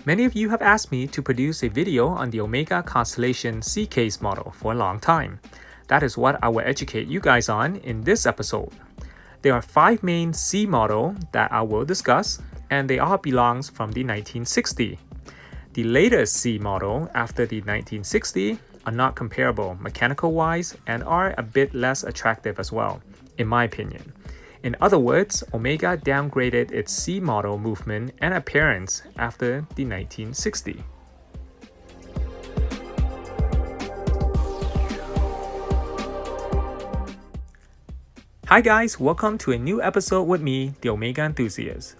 Many of you have asked me to produce a video on the Omega Constellation C case model for a long time. That is what I will educate you guys on in this episode. There are 5 main C models that I will discuss, and they all belong from the 1960. The latest C model after the 1960 are not comparable mechanical-wise and are a bit less attractive as well, in my opinion. In other words, Omega downgraded its C model movement and appearance after the 1960. Hi guys, welcome to a new episode with me, the Omega Enthusiast.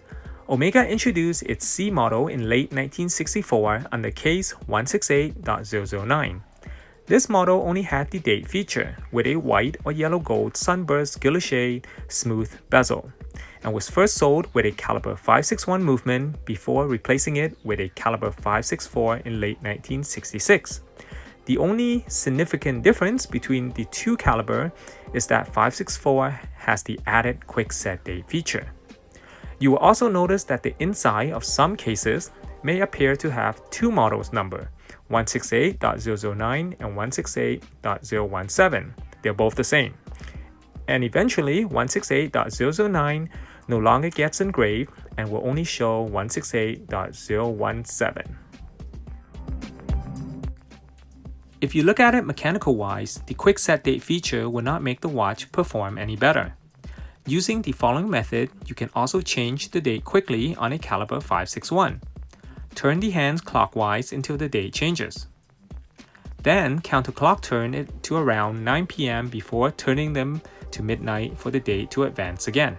Omega introduced its C model in late 1964 under case 168.009. This model only had the date feature with a white or yellow gold sunburst guilloche smooth bezel and was first sold with a caliber 561 movement before replacing it with a caliber 564 in late 1966. The only significant difference between the two caliber is that 564 has the added quick set date feature. You will also notice that the inside of some cases may appear to have two models number, 168.009 and 168.017. They're both the same. And eventually, 168.009 no longer gets engraved and will only show 168.017. If you look at it mechanical-wise, the quick set date feature will not make the watch perform any better. Using the following method, you can also change the date quickly on a caliber 561. Turn the hands clockwise until the date changes. Then counterclock turn it to around 9 p.m. before turning them to midnight for the date to advance again.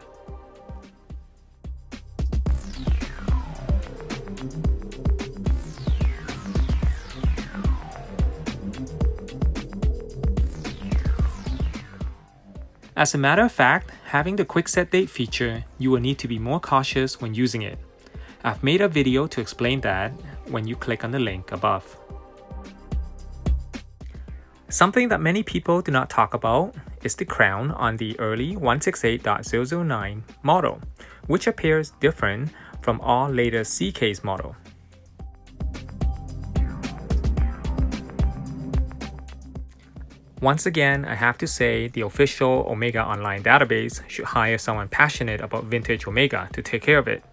As a matter of fact, having the quick set date feature, you will need to be more cautious when using it. I've made a video to explain that when you click on the link above. Something that many people do not talk about is the crown on the early 168.009 model, which appears different from all later C case model. Once again, I have to say the official Omega online database should hire someone passionate about vintage Omega to take care of it.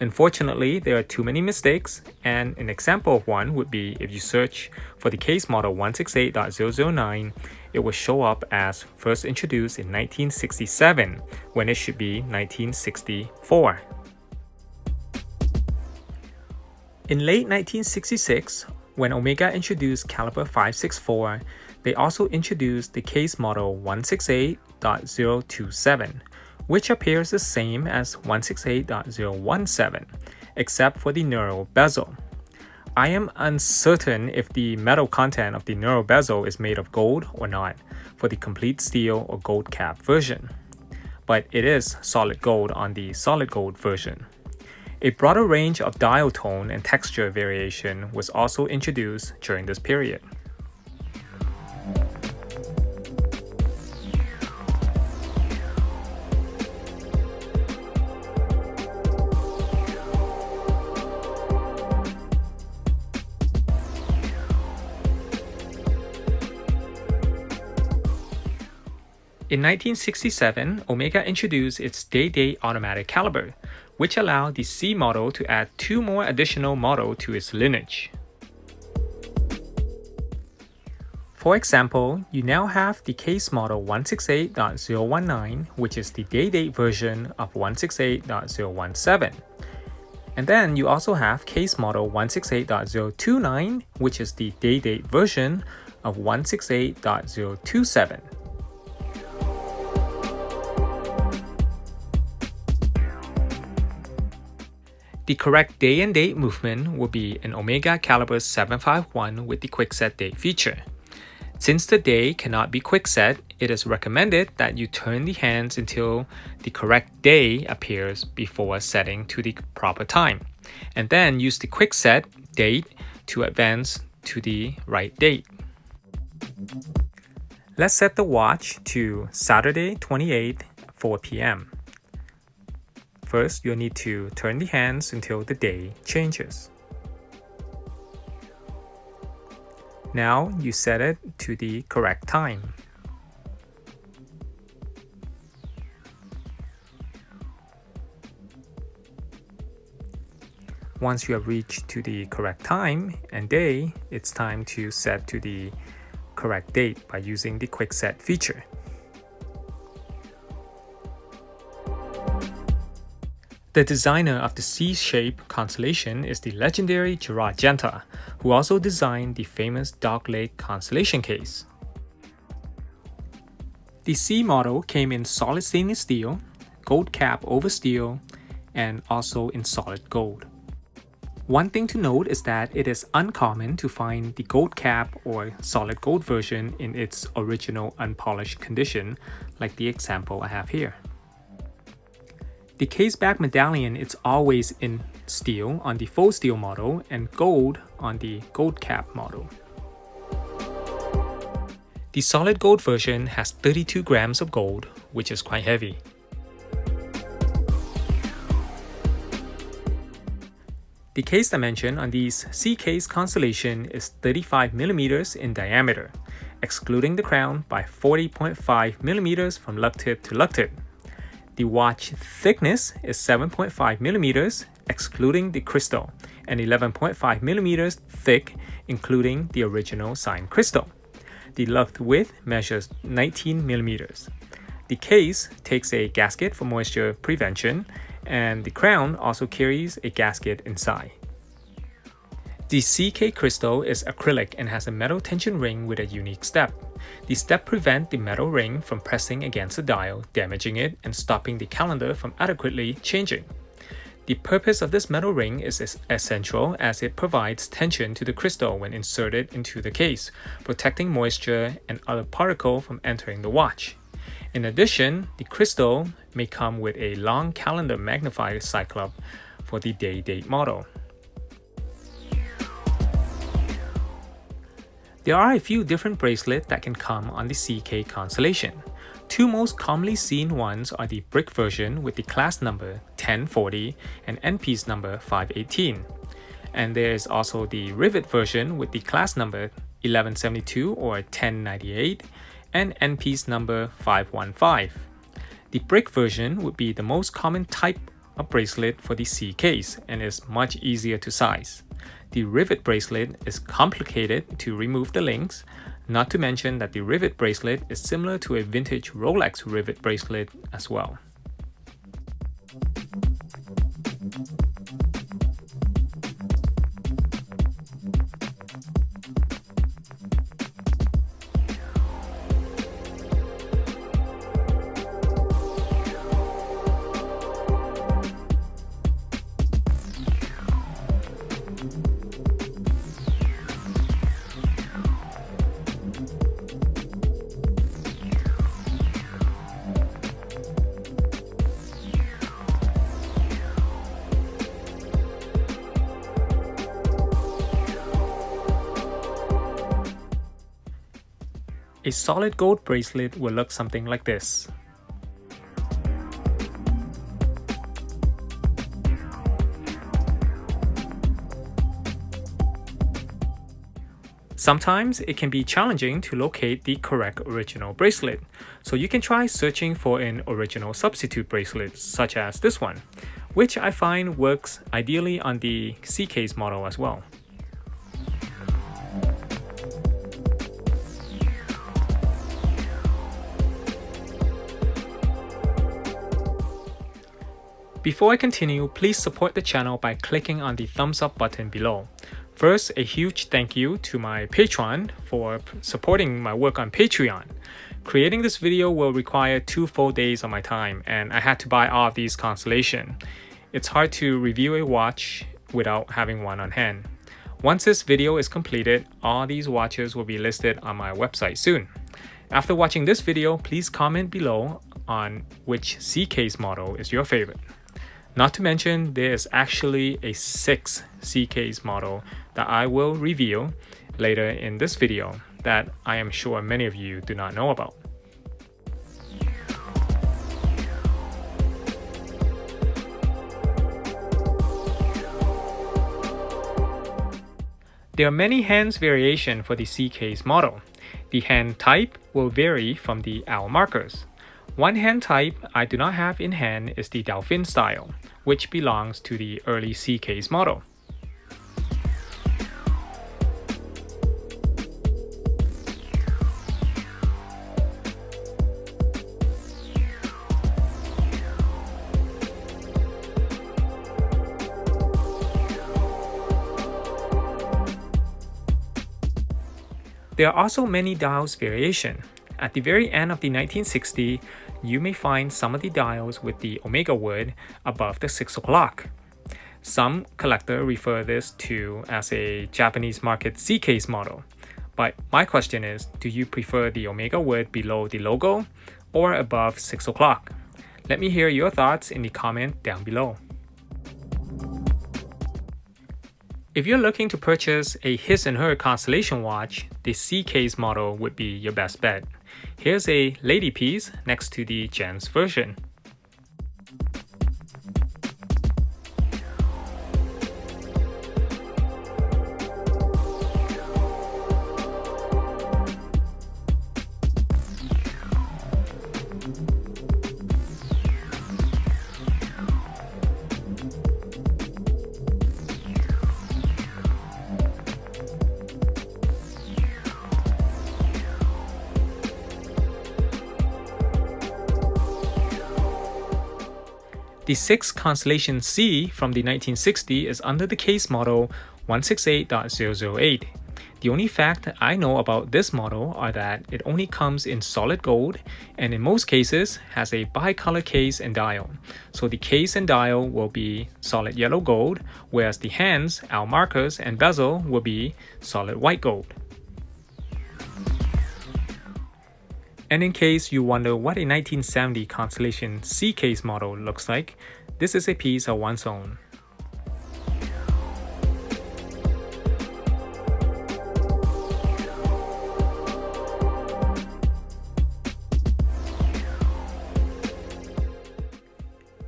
Unfortunately, there are too many mistakes, and an example of one would be if you search for the case model 168.009, it will show up as first introduced in 1967 when it should be 1964. In late 1966, when Omega introduced caliber 564, they also introduced the case model 168.027, which appears the same as 168.017, except for the knurled bezel. I am uncertain if the metal content of the knurled bezel is made of gold or not for the complete steel or gold cap version, but it is solid gold on the solid gold version. A broader range of dial tone and texture variation was also introduced during this period. In 1967, Omega introduced its day-date automatic caliber, which allowed the C model to add 2 more additional models to its lineage. For example, you now have the case model 168.019, which is the day-date version of 168.017. And then you also have case model 168.029, which is the day-date version of 168.027. The correct day and date movement will be an Omega caliber 751 with the quick set date feature. Since the day cannot be quick set, it is recommended that you turn the hands until the correct day appears before setting to the proper time, and then use the quick set date to advance to the right date. Let's set the watch to Saturday 28th, 4 p.m. First, you'll need to turn the hands until the day changes. Now you set it to the correct time. Once you have reached to the correct time and day, it's time to set to the correct date by using the quick set feature. The designer of the C-shaped constellation is the legendary Gerard Genta, who also designed the famous dogleg constellation case. The C model came in solid stainless steel, gold cap over steel, and also in solid gold. One thing to note is that it is uncommon to find the gold cap or solid gold version in its original unpolished condition, like the example I have here. The case back medallion is always in steel on the faux steel model and gold on the gold cap model. The solid gold version has 32 grams of gold, which is quite heavy. The case dimension on these C-case Constellation is 35mm in diameter, excluding the crown by 40.5mm from lug tip to lug tip. The watch thickness is 7.5mm, excluding the crystal, and 11.5mm thick, including the original signed crystal. The lug width measures 19mm. The case takes a gasket for moisture prevention, and the crown also carries a gasket inside. The CK crystal is acrylic and has a metal tension ring with a unique step. The step prevents the metal ring from pressing against the dial, damaging it, and stopping the calendar from adequately changing. The purpose of this metal ring is essential as it provides tension to the crystal when inserted into the case, protecting moisture and other particles from entering the watch. In addition, the crystal may come with a long calendar magnified cyclops for the day-date model. There are a few different bracelets that can come on the CK Constellation. Two most commonly seen ones are the brick version with the class number 1040 and end piece number 518. And there is also the rivet version with the class number 1172 or 1098 and end piece number 515. The brick version would be the most common type of bracelet for the C case and is much easier to size. The rivet bracelet is complicated to remove the links, not to mention that the rivet bracelet is similar to a vintage Rolex rivet bracelet as well. A solid gold bracelet will look something like this. Sometimes it can be challenging to locate the correct original bracelet, so you can try searching for an original substitute bracelet such as this one, which I find works ideally on the C-case model as well. Before I continue, please support the channel by clicking on the thumbs up button below. First, a huge thank you to my patron for supporting my work on Patreon. Creating this video will require 2 full days of my time, and I had to buy all of these Constellation. It's hard to review a watch without having one on hand. Once this video is completed, all these watches will be listed on my website soon. After watching this video, please comment below on which C-case model is your favorite. Not to mention, there is actually a 6 C-case model that I will reveal later in this video that I am sure many of you do not know about. There are many hands variation for the C case model. The hand type will vary from the owl markers. One hand type I do not have in hand is the Dolphin style, which belongs to the early C case model. There are also many dials variation. At the very end of the 1960s, you may find some of the dials with the omega wood above the 6 o'clock. Some collectors refer this to as a Japanese market C case model. But my question is, do you prefer the omega wood below the logo or above 6 o'clock? Let me hear your thoughts in the comment down below. If you're looking to purchase a his and her Constellation watch, the C case model would be your best bet. Here's a lady piece next to the gents version. The 6th Constellation C from the 1960s is under the case model 168.008. The only fact I know about this model are that it only comes in solid gold and in most cases has a bicolor case and dial. So the case and dial will be solid yellow gold, whereas the hands, owl markers, and bezel will be solid white gold. And in case you wonder what a 1970 Constellation C case model looks like, this is a piece of one's own.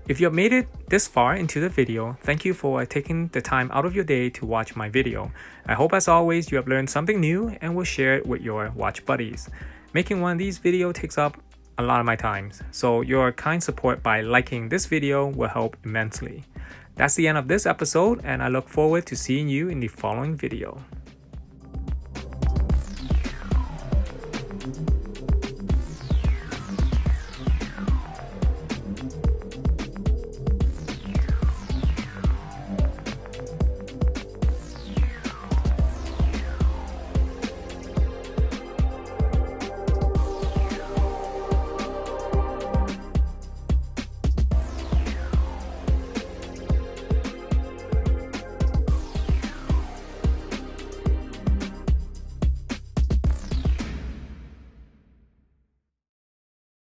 If you have made it this far into the video, thank you for taking the time out of your day to watch my video. I hope as always you have learned something new and will share it with your watch buddies. Making one of these videos takes up a lot of my time, so your kind support by liking this video will help immensely. That's the end of this episode, and I look forward to seeing you in the following video.